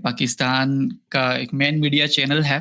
پاکستان کا ایک مین media channel ہے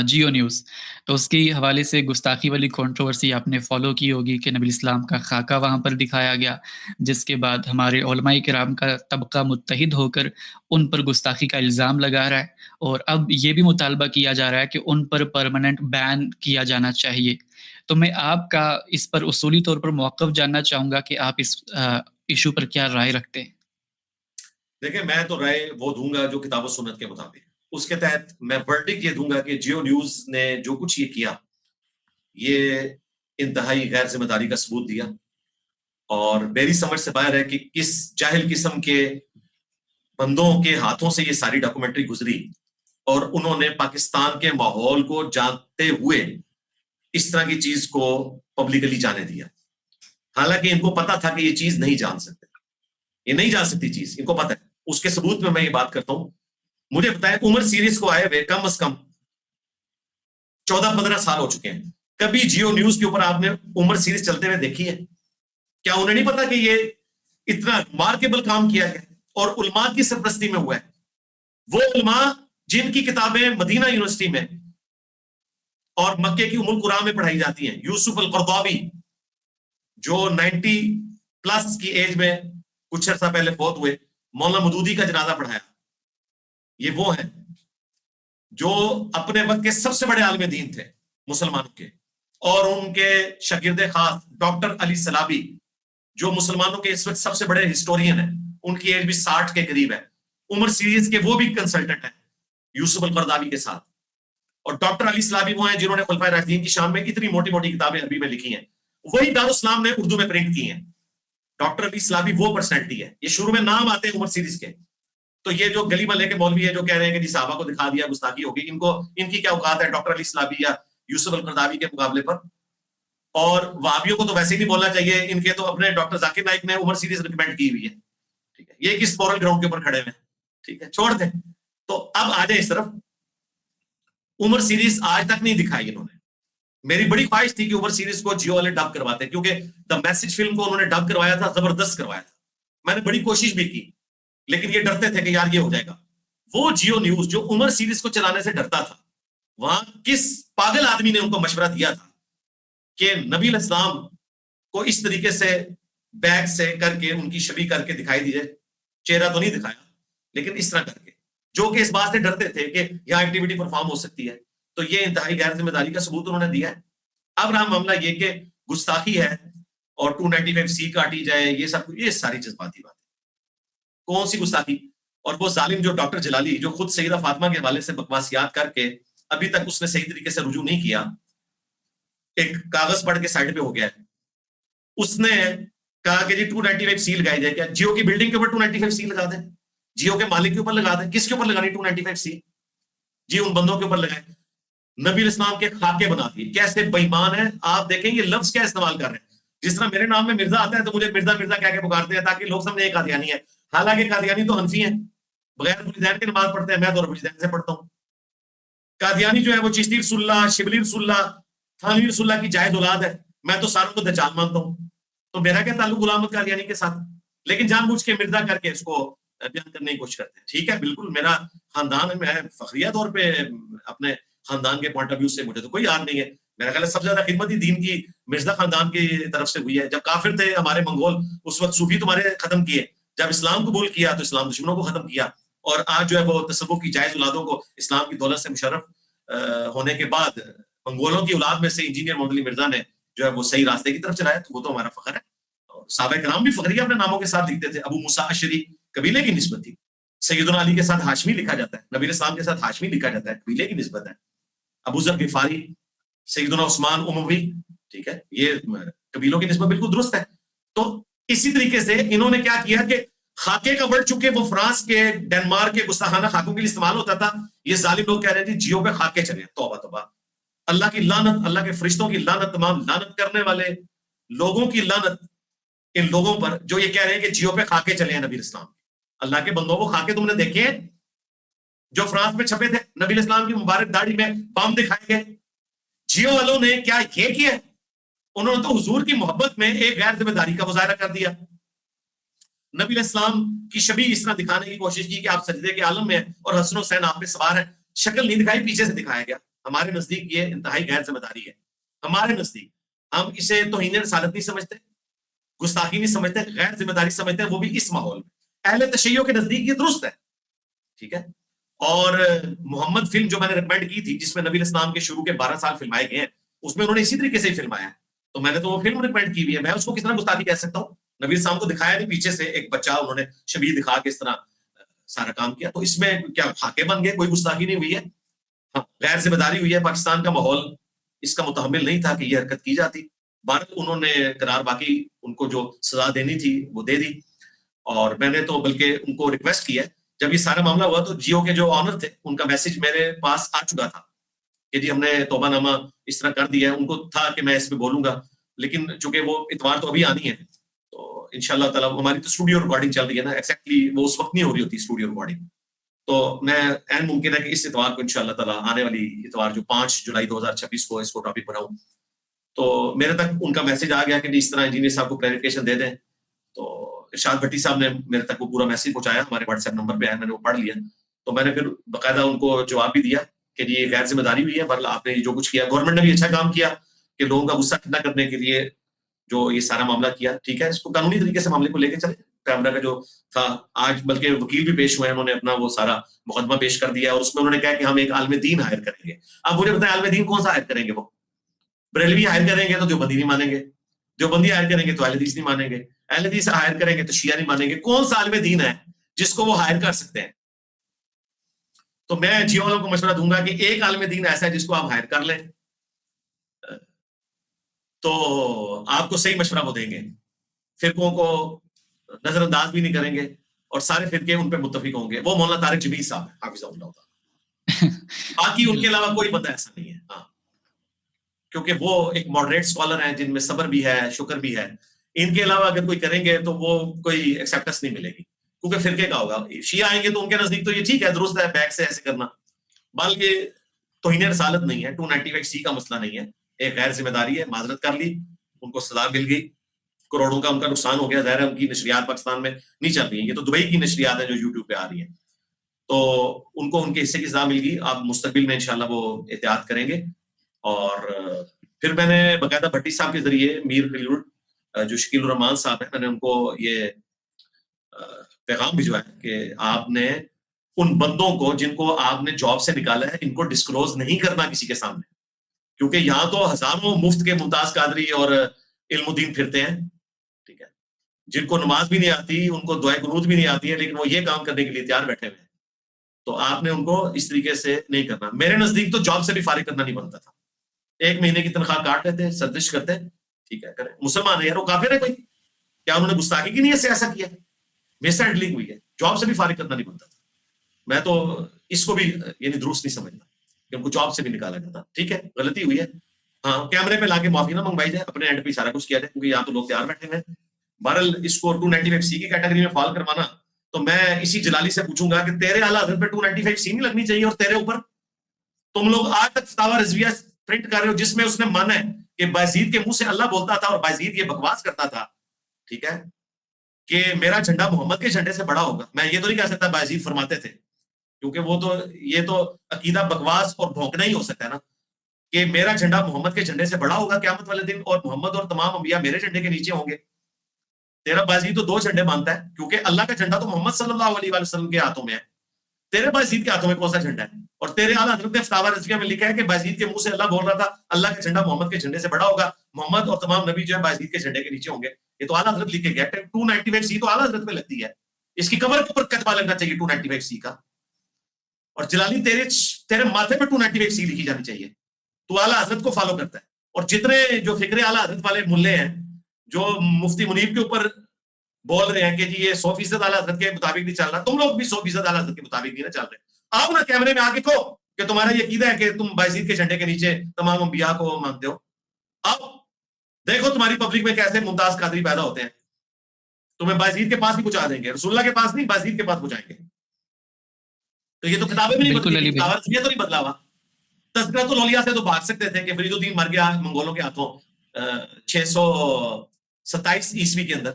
جیو نیوز، تو اس کی حوالے سے گستاخی والی کنٹروورسی آپ نے فالو کی ہوگی کہ نبی الاسلام کا خاکہ وہاں پر دکھایا گیا، جس کے بعد ہمارے علماء کرام کا طبقہ متحد ہو کر ان پر گستاخی کا الزام لگا رہا ہے، اور اب یہ بھی مطالبہ کیا جا رہا ہے کہ ان پر پرماننٹ بین کیا جانا چاہیے۔ تو میں آپ کا اس پر اصولی طور پر موقف جاننا چاہوں گا کہ آپ اس ایشو پر کیا رائے رکھتے ہیں؟ دیکھیں، میں تو رائے وہ دوں گا جو کتاب و سنت کے مطابق، اس کے تحت میں ورڈکٹ یہ دوں گا کہ جیو نیوز نے جو کچھ یہ کیا، یہ انتہائی غیر ذمہ داری کا ثبوت دیا، اور میری سمجھ سے باہر ہے کہ کس جاہل قسم کے بندوں کے ہاتھوں سے یہ ساری ڈاکومنٹری گزری، اور انہوں نے پاکستان کے ماحول کو جانتے ہوئے اس طرح کی چیز کو پبلکلی جانے دیا، حالانکہ ان کو پتا تھا کہ یہ چیز نہیں جان سکتے، یہ نہیں جان سکتی چیز، ان کو پتا ہے۔ اس کے ثبوت میں یہ بات کرتا ہوں، مجھے بتائیں عمر سیریز کو آئے ہوئے کم از کم 14-15 سال ہو چکے ہیں، کبھی جیو نیوز کے اوپر آپ نے عمر سیریز چلتے ہوئے دیکھی ہے؟ کیا انہیں نہیں پتا کہ یہ اتنا مارکیبل کام کیا ہے اور علماء کی سرپرستی میں ہوا ہے؟ وہ علماء جن کی کتابیں مدینہ یونیورسٹی میں اور مکے کی ام القرآن میں پڑھائی جاتی ہیں، یوسف القرضاوی جو 90 پلس کی ایج میں کچھ عرصہ پہلے فوت ہوئے، مولانا مودودی کا جنازہ پڑھایا، یہ وہ ہیں جو اپنے وقت کے سب سے بڑے عالم دین تھے مسلمانوں کے، اور ان کے شاگرد خاص ڈاکٹر علی سلابی جو مسلمانوں کے اس وقت سب سے بڑے ہسٹورین ہیں، ان کی ایج بھی 60 کے قریب ہے، عمر سیریز کے وہ بھی کنسلٹنٹ ہیں یوسف القرضاوی کے ساتھ، اور ڈاکٹر علی سلابی وہ ہیں جنہوں نے خلفائے راشدین کی شان میں اتنی موٹی موٹی کتابیں عربی میں لکھی ہیں، وہی دارالاسلام نے اردو میں پرنٹ کی ہیں۔ ڈاکٹر علی سلابی وہ پرسنالٹی ہے، یہ شروع میں نام آتے ہیں عمر سیریز کے، تو یہ جو گلی محلے کے مولوی ہے جو کہہ رہے ہیں کہ جی صحابہ کو دکھا دیا گستاخی ہوگی، ان کی کیا اوقات ہے ڈاکٹر علی سلابی یا یوسف القرضاوی کے مقابلے پر؟ اور وہابیوں کو تو ویسے ہی نہیں بولنا چاہیے، ان کے تو اپنے ڈاکٹر ذاکر نائک نے عمر سیریز ریکمینڈ کی ہوئی ہے، ٹھیک ہے، یہ کس مورل گراؤنڈ کے اوپر کھڑے ہوئے ہیں؟ ٹھیک ہے، چھوڑ دیں۔ تو اب آ جائیں اس طرف، عمر سیریز آج تک نہیں دکھائی انہوں نے۔ میری بڑی خواہش تھی کہ عمر سیریز کو جیو والے ڈب کرواتے، کیونکہ دا میسج فلم کو انہوں نے ڈب کروایا تھا، زبردست کروایا تھا، میں نے بڑی کوشش بھی کی، لیکن یہ ڈرتے تھے کہ یار یہ ہو جائے گا۔ وہ جیو نیوز جو عمر سیریز کو چلانے سے ڈرتا تھا، وہاں کس پاگل آدمی نے ان کو مشورہ دیا تھا کہ نبی علیہ السلام کو اس طریقے سے بیک سے کر کے ان کی شبیہ کر کے دکھائی دیجیے، چہرہ تو نہیں دکھایا لیکن اس طرح کر کے، جو کہ اس بات سے ڈرتے تھے کہ یہاں ایکٹیویٹی پرفارم ہو سکتی ہے، تو یہ انتہائی غیر ذمہ داری کا ثبوت انہوں نے دیا ہے۔ اب رہا معاملہ یہ کہ گستاخی ہے اور 295C کاٹی جائے، یہ سب یہ ساری جذباتی بات ہے۔ کون سی گستاخی؟ اور وہ ظالم جو ڈاکٹر جلالی جو خود سیدہ فاطمہ کے حوالے سے بکواسیات کر کے ابھی تک اس نے صحیح طریقے سے رجوع نہیں کیا، ایک کاغذ پڑھ کے سائڈ پہ ہو گیا ہے، اس نے کہا کہ جی 295C لگائی جائے، کیا جیو کی بلڈنگ کے اوپر 295C لگا دیں؟ جیو کے مالک کے اوپر لگا دیں؟ کس کے اوپر لگانی 295C؟ جی ان بندوں کے اوپر لگائیں۔ نبی الاسلام کے خاکے بنا دیے، کیسے بے ایمان ہیں آپ دیکھیں، یہ لفظ کیا استعمال کر رہے ہیں۔ جس طرح میرے نام میں مرزا آتا ہے تو مجھے مرزا مرزا کہہ کے پکارتے ہیں تاکہ لوگ سمجھیں قادیانی ہے، حالانکہ قادیانی تو حنفی ہیں، بغیر رجدین کے نماز پڑھتے ہیں، میں تو رجدین سے پڑھتا ہوں۔ قادیانی جو ہے وہ چشتی رسول اللہ، شبلی رسول اللہ، تھانوی رسول اللہ کی جائز اولاد ہے، میں تو ساروں کو دجال مانتا ہوں، تو میرا کیا تعلق غلام احمد قادیانی کے ساتھ؟ لیکن جان بوجھ کے مرزا کر کے اس کو بیان کرنے کی کوشش کرتے ہیں۔ ٹھیک ہے، بالکل میرا خاندان ہے، میں فخریہ طور پہ اپنے خاندان کے پوائنٹ آف ویو سے مجھے تو کوئی یاد نہیں ہے، میرا خیال ہے سب سے زیادہ خدمت ہی دین کی مرزا خاندان کی طرف سے ہوئی ہے۔ جب کافر تھے ہمارے منگول، اس وقت صوفی تمہارے ختم کیے، جب اسلام قبول کیا تو اسلام دشمنوں کو ختم کیا، اور آج جو ہے وہ تصوف کی جائز اولادوں کو اسلام کی دولت سے مشرف ہونے کے بعد منگولوں کی اولاد میں سے انجینئر محمد علی مرزا نے جو ہے وہ صحیح راستے کی طرف چلایا، تو وہ تو ہمارا فخر ہے۔ صحابہ کرام بھی فخریہ اپنے ناموں کے ساتھ لکھتے تھے، ابو موسیٰ اشعری قبیلے کی نسبت تھی، سیدنا علی کے ساتھ ہاشمی لکھا جاتا ہے، نبی الاسلام کے ساتھ ہاشمی لکھا جاتا ہے، قبیلے کی نسبت ہے۔ ابو ذر غفاری، سیدنا عثمان اموی، ٹھیک ہے، یہ قبیلوں کی نسبت بالکل درست ہے۔ تو اسی طریقے سے انہوں نے کیا کیا کہ خاکے کا ورڈ چونکہ وہ فرانس کے ڈنمارک کے گستاخانہ خاکوں کے لیے استعمال ہوتا تھا، یہ ظالم لوگ کہہ رہے ہیں جی جیو پہ خاکے چلے، توبہ توبہ، اللہ کی لعنت، اللہ کے فرشتوں کی لعنت، تمام لعنت کرنے والے لوگوں کی لعنت ان لوگوں پر جو یہ کہہ رہے ہیں کہ جیو پہ خاکے چلے ہیں نبی اسلام۔ اللہ کے بندوں، وہ خاکے تم نے دیکھے ہیں جو فرانس میں چھپے تھے؟ نبی اسلام کی مبارک داڑھی میں بم دکھائے گئے۔ جیو والوں نے کیا یہ کیا؟ انہوں نے تو حضور کی محبت میں ایک غیر ذمہ داری کا مظاہرہ کر دیا۔ نبی علیہ السلام کی شبیہ اس طرح دکھانے کی کوشش کی کہ آپ سجدے کے عالم میں ہیں اور حسن حسین آپ پہ سوار ہیں. شکل نہیں دکھائی, پیچھے سے دکھایا گیا. ہمارے نزدیک یہ انتہائی غیر ذمہ داری ہے. ہمارے نزدیک ہم اسے توہین رسالت نہیں سمجھتے, گستاخی نہیں سمجھتے, غیر ذمہ داری سمجھتے ہیں, وہ بھی اس ماحول میں. اہل تشیع کے نزدیک یہ درست ہے, ٹھیک ہے. اور محمد فلم جو میں نے ریکمینڈ کی تھی, جس میں نبی الاسلام کے شروع کے 12 سال فلمائے گئے ہیں, اس میں انہوں نے اسی طریقے سے ہی فلمایا ہے. تو میں نے تو وہ فلم ریکمینڈ کی ہوئی ہے, میں اس کو کس طرح گستاخی کہہ سکتا ہوں؟ نبی الاسلام کو دکھایا نہیں, پیچھے سے ایک بچہ انہوں نے شبیہ دکھا کے اس طرح سارا کام کیا. تو اس میں کیا خاکے بن گئے؟ کوئی گستاخی نہیں ہوئی ہے, غیر ذمہ داری ہوئی ہے. پاکستان کا ماحول اس کا متحمل نہیں تھا کہ یہ حرکت کی جاتی. بھارت انہوں نے قرار باقی ان کو جو سزا دینی تھی وہ دے دی. اور میں نے تو بلکہ ان کو ریکویسٹ کیا, جب یہ سارا معاملہ ہوا تو جیو کے جو آنر تھے ان کا میسج میرے پاس آ چکا تھا کہ جی ہم نے توبہ نامہ اس طرح کر دیا ہے. ان کو تھا کہ میں اس پہ بولوں گا, لیکن چونکہ وہ اتوار تو ابھی آنی ہے, تو انشاءاللہ تعالیٰ ہماری تو اسٹوڈیو ریکارڈنگ چل رہی ہے نا, ایگزیکٹلی وہ اس وقت نہیں ہو رہی ہوتی اسٹوڈیو ریکارڈنگ. تو میں عین ممکن ہے کہ اس اتوار کو انشاءاللہ تعالیٰ آنے والی اتوار جو 5 جولائی 2026 کو اس کو ٹاپک بناؤں. تو میرے تک ان کا میسج آ گیا کہ اس طرح انجینئر صاحب کو کلیریفیکیشن دے دیں. تو ارشاد بھٹی صاحب نے میرے تک وہ پورا میسج پہنچایا, ہمارے واٹس ایپ نمبر پہ ہے, میں نے وہ پڑھ لیا. تو میں نے پھر باقاعدہ ان کو جواب بھی دیا کہ یہ غیر ذمہ داری ہوئی ہے, پر آپ نے جو کچھ کیا, گورنمنٹ نے بھی اچھا کام کیا کہ لوگوں کا غصہ ٹھنڈا کرنے کے لیے جو یہ سارا معاملہ کیا, ٹھیک ہے. اس کو قانونی طریقے سے معاملے کو لے کے چلے. کیمرہ کا جو تھا آج بلکہ وکیل بھی پیش ہوئے ہیں, انہوں نے اپنا وہ سارا مقدمہ پیش کر دیا, اور اس میں انہوں نے کہا کہ ہم ایک عالم دین ہائر کریں گے. اب مجھے بتائیں عالم دین کون سا ہائر کریں گے؟ وہ بریلوی ہائر کریں گے تو دیوبندی نہیں مانیں گے, دیوبندی ہائر کریں گے تو اہل حدیث نہیں مانیں گے, اہل حدیث ہائر کریں گے تو شیعہ نہیں مانیں گے. کون سا عالم دین ہے جس کو وہ ہائر کر سکتے ہیں؟ تو میں جیو والوں کو مشورہ دوں گا کہ ایک عالم دین ایسا ہے جس کو آپ ہائر کر لیں, تو آپ کو صحیح مشورہ وہ دیں گے, فرقوں کو نظر انداز بھی نہیں کریں گے, اور سارے فرقے ان پہ متفق ہوں گے. وہ مولانا طارق جمیل صاحب ہیں, حافظ اللہ تعالیٰ. باقی ان کے علاوہ کوئی بندہ ایسا نہیں ہے. ہاں, کیونکہ وہ ایک ماڈریٹ اسکالر ہیں جن میں صبر بھی ہے, شکر بھی ہے. ان کے علاوہ اگر کوئی کریں گے تو وہ کوئی ایکسیپٹنس نہیں ملے گی, کیونکہ فرقے کا ہوگا. شیعہ آئیں گے تو ان کے نزدیک تو یہ ٹھیک ہے, درست ہے بیک سے ایسے کرنا, بلکہ توہین رسالت نہیں ہے, 295C کا مسئلہ نہیں ہے, ایک غیر ذمہ داری ہے. معذرت کر لی, ان کو سزا مل گئی, کروڑوں کا ان کا نقصان ہو گیا. ظاہر ہے ان کی نشریات پاکستان میں نہیں چل رہی ہیں, یہ تو دبئی کی نشریات ہیں جو یوٹیوب پہ آ رہی ہیں. تو ان کو ان کے حصے کی سزا مل گئی. آپ مستقبل میں انشاءاللہ وہ احتیاط کریں گے. اور پھر میں نے باقاعدہ بھٹی صاحب کے ذریعے میر خلیل جو شکیل الرحمان صاحب ہیں, میں نے ان کو یہ پیغام بھجوایا کہ آپ نے ان بندوں کو جن کو آپ نے جاب سے نکالا ہے ان کو ڈسکلوز نہیں کرنا کسی کے سامنے, کیونکہ یہاں تو ہزاروں مفت کے ممتاز قادری اور علم الدین پھرتے ہیں, ٹھیک ہے, جن کو نماز بھی نہیں آتی, ان کو دعائے قنوت بھی نہیں آتی ہے, لیکن وہ یہ کام کرنے کے لیے تیار بیٹھے ہوئے ہیں. تو آپ نے ان کو اس طریقے سے نہیں کرنا. میرے نزدیک تو جاب سے بھی فارغ کرنا نہیں بنتا تھا. 1 مہینے کی تنخواہ کاٹ لیتے, سرزش کرتے, ٹھیک ہے, کریں. مسلمان ہے یار, وہ کافر ہے کوئی, کیا انہوں نے گستاخی کی نیت سے ایسا کیا؟ میسا ہینڈلنگ ہوئی ہے, جاب سے بھی فارغ کرنا نہیں بنتا تھا. میں تو اس کو بھی یعنی درست نہیں سمجھتا کہ ان کو جاب سے بھی نکالا جاتا. ٹھیک ہے, غلطی ہوئی ہے. ہاں, کیمرے پہ لا کے معافی نہ منگوائی جائے, اپنے اینڈ پہ سارا کچھ کیا جائے, کیونکہ یہاں تو لوگ تیار بیٹھے ہوئے ہیں. بہرحال اس کو 295C کی کیٹیگری میں فال کروانا, تو میں اسی جلالی سے پوچھوں گا کہ تیرے اعلیٰ حضرت پہ 295C نہیں لگنی چاہیے, اور تیرے اوپر تم لوگ آج تک فتاوی رضویہ پرنٹ کر رہے ہو جس میں اس نے مانا ہے کہ بایزید کے منہ سے اللہ بولتا تھا اور بایزید یہ بکواس کرتا تھا, ٹھیک ہے, کہ میرا جھنڈا محمد کے جھنڈے سے بڑا ہوگا. میں یہ تو نہیں کہہ سکتا بایزید فرماتے تھے, کیونکہ وہ تو یہ تو عقیدہ بکواس اور بھونکنا ہی ہو سکتا ہے نا, کہ میرا جھنڈا محمد کے جھنڈے سے بڑا ہوگا قیامت والے دن, اور محمد اور تمام انبیاء میرے جھنڈے کے نیچے ہوں گے. تیرا بایزید تو 2 جھنڈے مانتا ہے, کیونکہ اللہ کا جھنڈا تو محمد صلی اللہ علیہ وآلہ وسلم کے ہاتھوں میں ہے, تیرے بایزید کے ہاتھوں میں کون سا جھنڈا ہے؟ اور تیرے اعلیٰ حضرت نے فتاوی رضویہ میں لکھا ہے کہ بایزید کے منہ سے اللہ بول رہا تھا اللہ کا جھنڈا محمد کے جھنڈے سے بڑا ہوگا, محمد اور تمام نبی جو ہے بایزید کے جھنڈے کے نیچے ہوں گے. یہ تو اعلیٰ حضرت لکھ کے گیا. 295C تو اعلیٰ حضرت پہ لگتی ہے, اس کی کمر کے اوپر کتبہ لگنا چاہیے 295C کا. اور جلالی تیرے ماتھے پہ 295C لکھی جانی چاہیے. تو اعلیٰ حضرت کو فالو کرتا ہے, اور جتنے جو فکر اعلیٰ حضرت والے ملے ہیں جو مفتی منیب کے اوپر بول رہے ہیں کہ جی یہ 100% اعلیٰ حضرت کے مطابق نہیں چل رہا, تم لوگ بھی 100% اعلیٰ حضرت کے مطابق نہیں نہ چل رہے. آپ نا کیمرے میں آ کے کہو کہ تمہارا یہ عقیدہ ہے کہ تم بایزید کے جھنڈے کے نیچے تمام انبیاء کو مانتے ہو. اب دیکھو تمہاری پبلک میں کیسے ممتاز قادری پیدا ہوتے ہیں, تمہیں بایزید کے پاس ہی پہنچا دیں گے, رسول اللہ کے پاس نہیں بایزید کے پاس پہنچائیں گے. تو یہ تو کتابیں بھی نہیں بدلی, یہ تو نہیں بدلا ہوا. تذکرۃ الاولیاء سے تو بھاگ سکتے تھے کہ فرید الدین مر گیا منگولوں کے ہاتھوں 627 عیسوی کے اندر,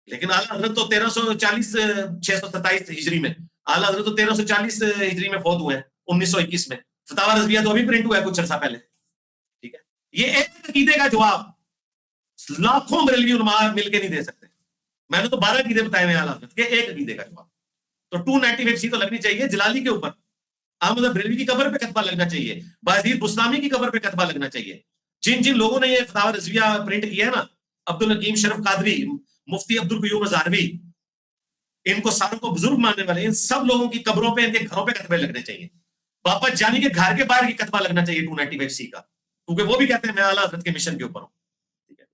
لیکن اعلیٰ حضرت تو 1340 627 ہجری میں، اعلیٰ حضرت تو 1340 ہجری میں فوت ہوئے ہیں 1921 میں. فتاوی رضویہ تو ابھی پرنٹ ہوا ہے کچھ عرصہ پہلے. ٹھیک ہے، یہ ایک عقیدے کا جواب لاکھوں بریلوی علماء مل کے نہیں دے سکتے. میں نے تو 12 عقیدے بتائے ہوئے اعلیٰ حضرت کے، ایک عقیدے کا جواب. تو 295C تو لگنی چاہیے جلالی کے اوپر، احمد بریلوی کی قبر پہ کتبہ لگنا چاہیے، بازید بستامی کی قبر پہ کتبہ لگنا چاہیے. جن جن لوگوں نے یہ فتاوی رضویہ پرنٹ کیا ہے نا، عبدالحکیم شرف قادری، مفتی عبدالقیوم ازہروی، ان کو ساروں کو بزرگ ماننے والے، ان سب لوگوں کی قبروں پہ، ان کے گھروں پہ کتبے لگنے چاہیے. باپا جانی کے گھر کے باہر کی کتبہ لگنا چاہیے 295C کا، کیونکہ وہ بھی کہتے ہیں میں اعلیٰ حضرت کے مشن کے اوپر ہوں. ٹھیک ہے،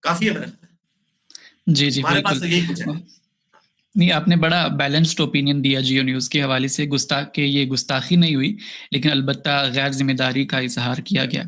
کافی ہے میرا. جی جی ہمارے پاس بالکل. تو یہی کچھ ہے. نہیں، آپ نے بڑا بیلنسڈ اوپینین دیا جیو نیوز کے حوالے سے. یہ گستاخی نہیں ہوئی، لیکن البتہ غیر ذمہ داری کا اظہار کیا گیا.